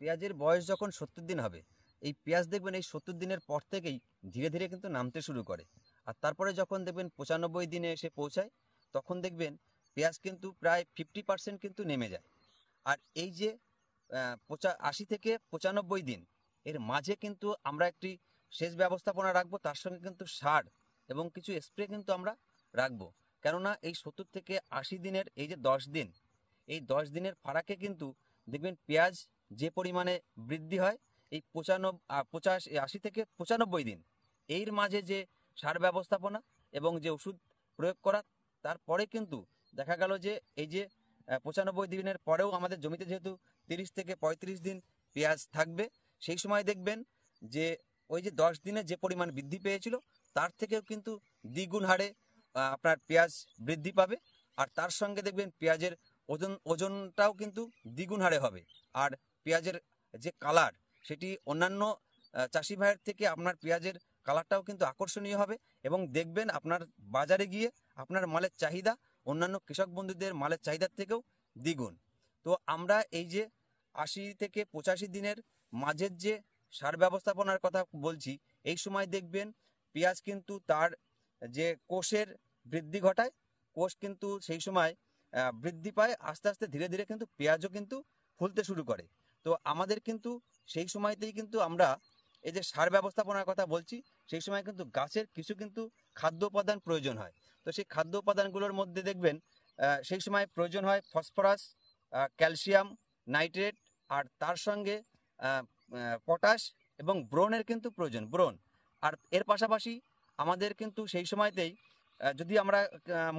পেঁয়াজের বয়স যখন 70 দিন হবে, এই পেঁয়াজ দেখবেন এই 70 দিনের পর থেকেই ধীরে ধীরে কিন্তু নামতে শুরু করে। আর তারপরে যখন দেখবেন 95 দিনে এসে পৌঁছায়, তখন দেখবেন পেঁয়াজ কিন্তু প্রায় 50% কিন্তু নেমে যায়। আর এই যে 80 থেকে 95 দিন এর মাঝে কিন্তু আমরা একটি সেচ ব্যবস্থাপনা রাখবো, তার সঙ্গে কিন্তু সার এবং কিছু স্প্রে কিন্তু আমরা রাখবো। কেননা এই 70 থেকে 80 দিনের এই যে 10 দিন, এই 10 দিনের ফারাকে কিন্তু দেখবেন পেঁয়াজ যে পরিমাণে বৃদ্ধি হয়, এই 80 থেকে 95 দিন এর মাঝে যে সার ব্যবস্থাপনা এবং যে ওষুধ প্রয়োগ করা, তারপরে কিন্তু দেখা গেল যে এই যে 95 দিনের পরেও আমাদের জমিতে যেহেতু 30 থেকে 35 দিন পেঁয়াজ থাকবে, সেই সময় দেখবেন যে ওই যে 10 দিনে যে পরিমাণ বৃদ্ধি পেয়েছিল তার থেকেও কিন্তু দ্বিগুণ হারে আপনার পেঁয়াজ বৃদ্ধি পাবে। আর তার সঙ্গে দেখবেন পেঁয়াজের ওজনটাও কিন্তু দ্বিগুণ হারে হবে। আর পেঁয়াজের যে কালার, সেটি অন্যান্য চাষি ভাইয়ের থেকে আপনার পেঁয়াজের কালারটাও কিন্তু আকর্ষণীয় হবে। এবং দেখবেন আপনার বাজারে গিয়ে আপনার মালের চাহিদা অন্যান্য কৃষক বন্ধুদের মালের চাহিদার থেকেও দ্বিগুণ। তো আমরা এই যে 80 থেকে 85 দিনের মাঝের যে সার ব্যবস্থাপনার কথা বলছি, এই সময় দেখবেন পেঁয়াজ কিন্তু তার যে কোষের বৃদ্ধি ঘটায়, কোষ কিন্তু সেই সময় বৃদ্ধি পায়, আস্তে আস্তে ধীরে ধীরে কিন্তু পেঁয়াজও কিন্তু ফুলতে শুরু করে। তো আমাদের কিন্তু সেই সময়তেই কিন্তু আমরা এই যে সার ব্যবস্থাপনার কথা বলছি, সেই সময় কিন্তু গাছের কিছু কিন্তু খাদ্য উপাদান প্রয়োজন হয়। তো সেই খাদ্য উপাদানগুলোর মধ্যে দেখবেন সেই সময় প্রয়োজন হয় ফসফরাস, ক্যালসিয়াম, নাইট্রেট, আর তার সঙ্গে পটাশ এবং ব্রোনের কিন্তু প্রয়োজন, ব্রোন। আর এর পাশাপাশি আমাদের কিন্তু সেই সময়তেই যদি আমরা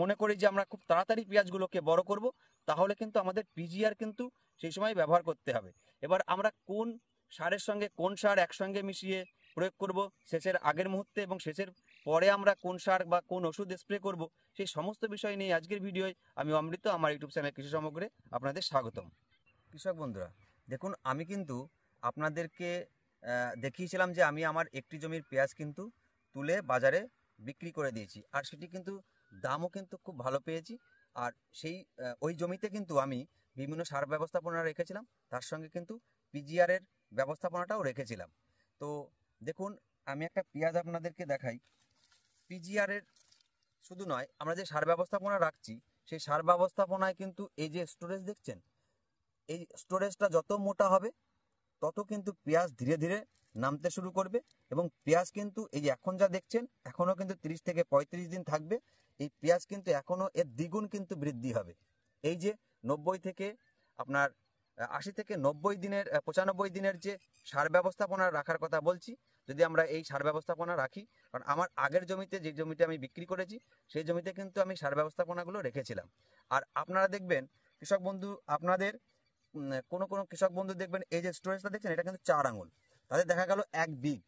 মনে করি যে আমরা খুব তাড়াতাড়ি পেঁয়াজগুলোকে বড় করব, তাহলে কিন্তু আমাদের পিজিআর কিন্তু সেই সময় ব্যবহার করতে হবে। এবার আমরা কোন সারের সঙ্গে কোন সার একসঙ্গে মিশিয়ে প্রয়োগ করব সেচের আগের মুহূর্তে, এবং সেচের পরে আমরা কোন সার বা কোন ওষুধ স্প্রে করব, সেই সমস্ত বিষয় নিয়ে আজকের ভিডিওয় আমি অমৃত, আমার ইউটিউব চ্যানেল কৃষি সমগ্রে আপনাদের স্বাগতম। কৃষক বন্ধুরা, দেখুন আমি কিন্তু আপনাদেরকে দেখিয়েছিলাম যে আমি আমার একটি জমির পেঁয়াজ কিন্তু তুলে বাজারে বিক্রি করে দিয়েছি, আর সেটি কিন্তু দামও কিন্তু খুব ভালো পেয়েছি। আর সেই ওই জমিতে কিন্তু আমি বিভিন্ন সার ব্যবস্থাপনা রেখেছিলাম, তার সঙ্গে কিন্তু পিজিআরের ব্যবস্থাপনাটাও রেখেছিলাম। তো দেখুন আমি একটা পেঁয়াজ আপনাদেরকে দেখাই। পিজিআরের শুধু নয়, আমরা যে সার ব্যবস্থাপনা রাখছি, সেই সার ব্যবস্থাপনায় কিন্তু এই যে স্টোরেজ দেখছেন, এই স্টোরেজটা যত মোটা হবে তত কিন্তু পেঁয়াজ ধীরে ধীরে নামতে শুরু করবে। এবং পেঁয়াজ কিন্তু এই যে এখন যা দেখছেন, এখনও কিন্তু 30 থেকে 35 দিন থাকবে, এই পেঁয়াজ কিন্তু এখনও এর দ্বিগুণ কিন্তু বৃদ্ধি হবে। এই যে 90 থেকে আপনার 80 থেকে 90 দিনের 95 দিনের যে সার ব্যবস্থাপনা রাখার কথা বলছি, যদি আমরা এই সার ব্যবস্থাপনা রাখি, কারণ আমার আগের জমিতে যে জমিতে আমি বিক্রি করেছি সেই জমিতে কিন্তু আমি সার ব্যবস্থাপনাগুলো রেখেছিলাম। আর আপনারা দেখবেন কৃষক বন্ধু, আপনাদের কোনো কোনো কৃষক বন্ধু দেখবেন এই যে স্টোরেজটা দেখছেন, এটা কিন্তু 4 আঙুল, তাদের দেখা গেল 1 বিঘ,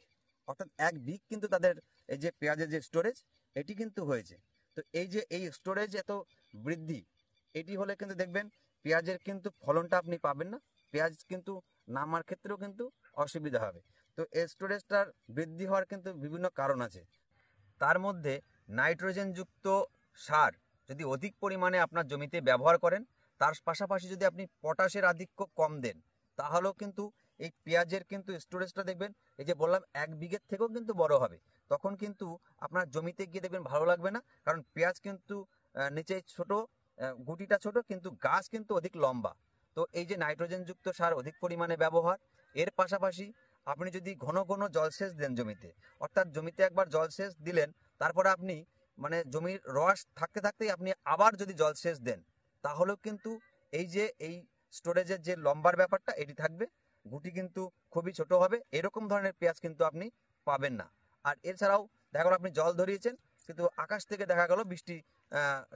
অর্থাৎ 1 বিঘ কিন্তু তাদের এই যে পেঁয়াজের যে স্টোরেজ এটি কিন্তু হয়েছে। তো এই যে এই স্টোরেজ এত বৃদ্ধি, এটি হলে কিন্তু দেখবেন পেঁয়াজের কিন্তু ফলনটা আপনি পাবেন না, পেঁয়াজ কিন্তু নামার ক্ষেত্রেও কিন্তু অসুবিধা হবে। তো এই স্টোরেজটার বৃদ্ধি হওয়ার কিন্তু বিভিন্ন কারণ আছে। তার মধ্যে নাইট্রোজেনযুক্ত সার যদি অধিক পরিমাণে আপনার জমিতে ব্যবহার করেন, তার পাশাপাশি যদি আপনি পটাশের আধিক্য কম দেন, তাহলেও কিন্তু এই পেঁয়াজের কিন্তু স্টোরেজটা দেখবেন এই যে বললাম 1 বিঘের থেকেও কিন্তু বড় হবে। তখন কিন্তু আপনার জমিতে গিয়ে দেখবেন ভালো লাগবে না, কারণ পেঁয়াজ কিন্তু নিচে ছোট, গুটিটা ছোট, কিন্তু গাছ কিন্তু অধিক লম্বা। তো এই যে নাইট্রোজেনযুক্ত সার অধিক পরিমাণে ব্যবহার, এর পাশাপাশি আপনি যদি ঘন ঘন জলসেচ দেন জমিতে, অর্থাৎ জমিতে একবার জলসেচ দিলেন, তারপরে আপনি মানে জমির রস থাকতে থাকতেই আপনি আবার যদি জলসেচ দেন, তাহলেও কিন্তু এই যে এই স্টোরেজের যে লম্বার ব্যাপারটা এটি থাকবে, গুটি কিন্তু খুবই ছোট হবে, এরকম ধরনের পেঁয়াজ কিন্তু আপনি পাবেন না। আর এছাড়াও দেখা গেল আপনি জল ধরিয়েছেন, কিন্তু আকাশ থেকে দেখা গেল বৃষ্টি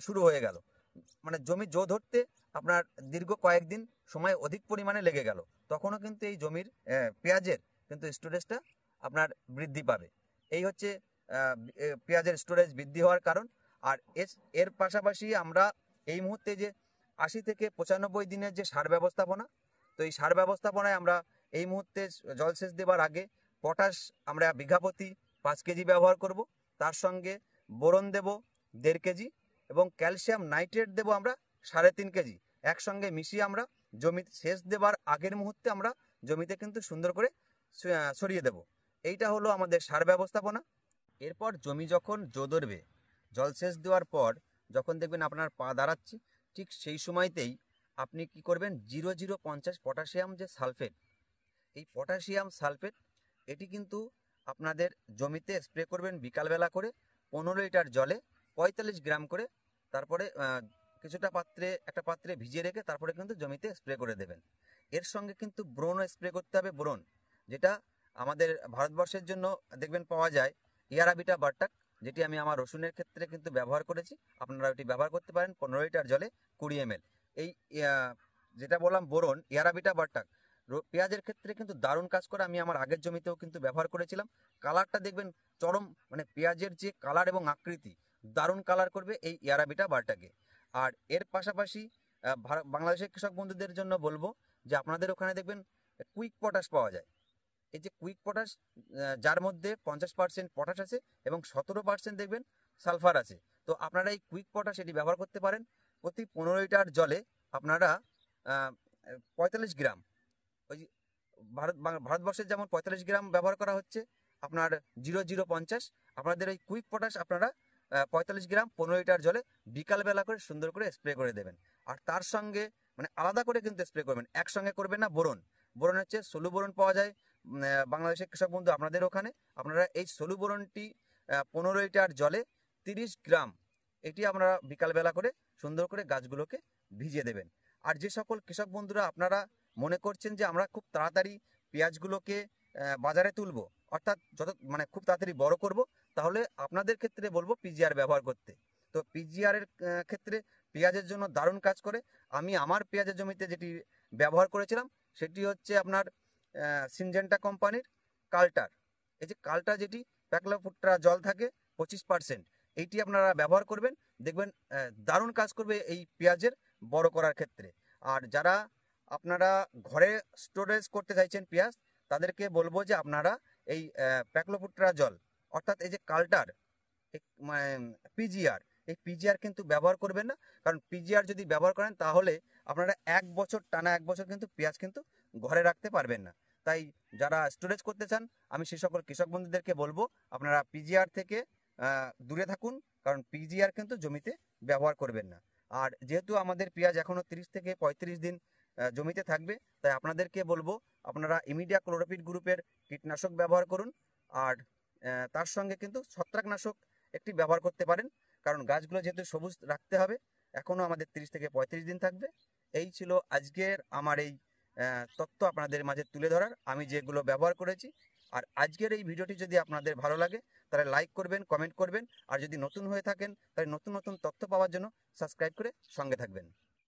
শুরু হয়ে গেল, মানে জমি জো ধরতে আপনার দীর্ঘ কয়েকদিন সময় অধিক পরিমাণে লেগে গেল, তখনও কিন্তু এই জমির পেঁয়াজের কিন্তু স্টোরেজটা আপনার বৃদ্ধি পাবে। এই হচ্ছে পেঁয়াজের স্টোরেজ বৃদ্ধি হওয়ার কারণ। আর এর পাশাপাশি আমরা এই মুহূর্তে যে 80 থেকে 95 দিনের যে সার ব্যবস্থাপনা, তো এই সার ব্যবস্থাপনায় আমরা এই মুহূর্তে জলসেচ দেবার আগে পটাশ আমরা বিঘা প্রতি 5 কেজি ব্যবহার করব, তার সঙ্গে বোরন দেব 1.5 কেজি, এবং ক্যালসিয়াম নাইট্রেট দেব আমরা 3.5 কেজি, একসঙ্গে মিশিয়ে আমরা জমি সেচ দেবার আগের মুহূর্তে আমরা জমিতে কিন্তু সুন্দর করে ছড়িয়ে দেব। এইটা হলো আমাদের সার ব্যবস্থাপনা। এরপর জমি যখন ধরবে, জলসেচ দেওয়ার পর যখন দেখবেন আপনার পা দাঁড়াচ্ছে, ঠিক সেই সময়তেই আপনি কি করবেন, 0050 পটাশিয়াম যে সালফেট, এই পটাশিয়াম সালফেট এটি কিন্তু আপনাদের জমিতে স্প্রে করবেন বিকালবেলা করে 15 লিটার জলে 45 গ্রাম করে। তারপরে কিছুটা একটা পাত্রে ভিজিয়ে রেখে তারপরে কিন্তু জমিতে স্প্রে করে দেবেন। এর সঙ্গে কিন্তু ব্রোনও স্প্রে করতে হবে। ব্রোন যেটা আমাদের ভারতবর্ষের জন্য দেখবেন পাওয়া যায়, ইয়ারাবিটা বার্টাক, যেটি আমি আমার রসুনের ক্ষেত্রে কিন্তু ব্যবহার করেছি। আপনারা ওটি ব্যবহার করতে পারেন 15 লিটার জলে 20 ml। এই যেটা বললাম বোরন, ইয়ারাবিটা বার্টাক পেঁয়াজের ক্ষেত্রে কিন্তু দারুণ কাজ করে। আমি আমার আগের জমিতেও কিন্তু ব্যবহার করেছিলাম। কালারটা দেখবেন চরম, মানে পেঁয়াজের যে কালার এবং আকৃতি দারুণ কালার করবে এই ইয়ারাবিটা বার্টাকে। আর এর পাশাপাশি বাংলাদেশের কৃষক বন্ধুদের জন্য বলবো যে আপনাদের ওখানে দেখবেন কুইক পটাশ পাওয়া যায়। এই যে কুইক পটাশ, যার মধ্যে 50% পটাশ আছে এবং 17% দেখবেন সালফার আছে। তো আপনারা এই কুইক পটাশ এটি ব্যবহার করতে পারেন। প্রতি 15 লিটার জলে আপনারা 45 গ্রাম, ওই ভারতবর্ষের যেমন 45 গ্রাম ব্যবহার করা হচ্ছে আপনার 0050, আপনাদের ওই কুইক পটাশ আপনারা 45 গ্রাম 15 লিটার জলে বিকালবেলা করে সুন্দর করে স্প্রে করে দেবেন। আর তার সঙ্গে মানে আলাদা করে কিন্তু স্প্রে করবেন, একসঙ্গে করবেন না। বোরন হচ্ছে সলু বোরন পাওয়া যায় বাংলাদেশের কৃষক বন্ধু আপনাদের ওখানে। আপনারা এই সলু বোরনটি 15 লিটার জলে 30 গ্রাম এটি আপনারা বিকালবেলা করে সুন্দর করে গাছগুলোকে ভিজিয়ে দেবেন। আর যে সকল কৃষক বন্ধুরা আপনারা মনে করছেন যে আমরা খুব তাড়াতাড়ি পেঁয়াজগুলোকে বাজারে তুলবো, অর্থাৎ খুব তাড়াতাড়ি বড় করব, তাহলে আপনাদের ক্ষেত্রে বলবো পিজিআর ব্যবহার করতে। তো পিজিআর এর ক্ষেত্রে পেঁয়াজের জন্য দারুণ কাজ করে। আমি আমার পেঁয়াজের জমিতে যেটি ব্যবহার করেছিলাম সেটি হচ্ছে আপনার সিনজেন্টা কোম্পানির কাল্টার। এই যে কাল্টার, যেটি প্যাকলোফুট্রা জল থাকে 25%, এইটি আপনারা ব্যবহার করবেন, দেখবেন দারুণ কাজ করবে এই পেঁয়াজের বড় করার ক্ষেত্রে। আর যারা আপনারা ঘরে স্টোরেজ করতে চাইছেন পেঁয়াজ, তাদেরকে বলবো যে আপনারা এই প্যাকলোফুট্রা জল, অর্থাৎ এই যে কাল্টার, পিজিআর, এই পিজিআর কিন্তু ব্যবহার করবেন না। কারণ পিজিআর যদি ব্যবহার করেন তাহলে আপনারা 1 বছর কিন্তু পেঁয়াজ কিন্তু ঘরে রাখতে পারবেন না। তাই যারা স্টোরেজ করতে চান, আমি সেই সকল কৃষক বন্ধুদেরকে বলবো আপনারা পিজিআর থেকে দূরে থাকুন, কারণ পিজিআর কিন্তু জমিতে ব্যবহার করবেন না। আর যেহেতু আমাদের পেঁয়াজ এখনো 30 থেকে 35 দিন জমিতে থাকবে, তাই আপনাদেরকে বলবো আপনারা ইমিডিয়া ক্লোরোপিড গ্রুপের কীটনাশক ব্যবহার করুন। আর তার সঙ্গে কিন্তু ছত্রাকনাশক একটি ব্যবহার করতে পারেন, কারণ গাছগুলো যেহেতু সবুজ রাখতে হবে, এখনও আমাদের 30 থেকে 35 দিন থাকবে। এই ছিল আজকের আমার এই তথ্য আপনাদের মাঝে তুলে ধরার, আমি যেগুলো ব্যবহার করেছি। আর আজকের এই ভিডিওটি যদি আপনাদের ভালো লাগে তাহলে লাইক করবেন, কমেন্ট করবেন। আর যদি নতুন হয়ে থাকেন তাহলে নতুন নতুন তথ্য পাওয়ার জন্য সাবস্ক্রাইব করে সঙ্গে থাকবেন।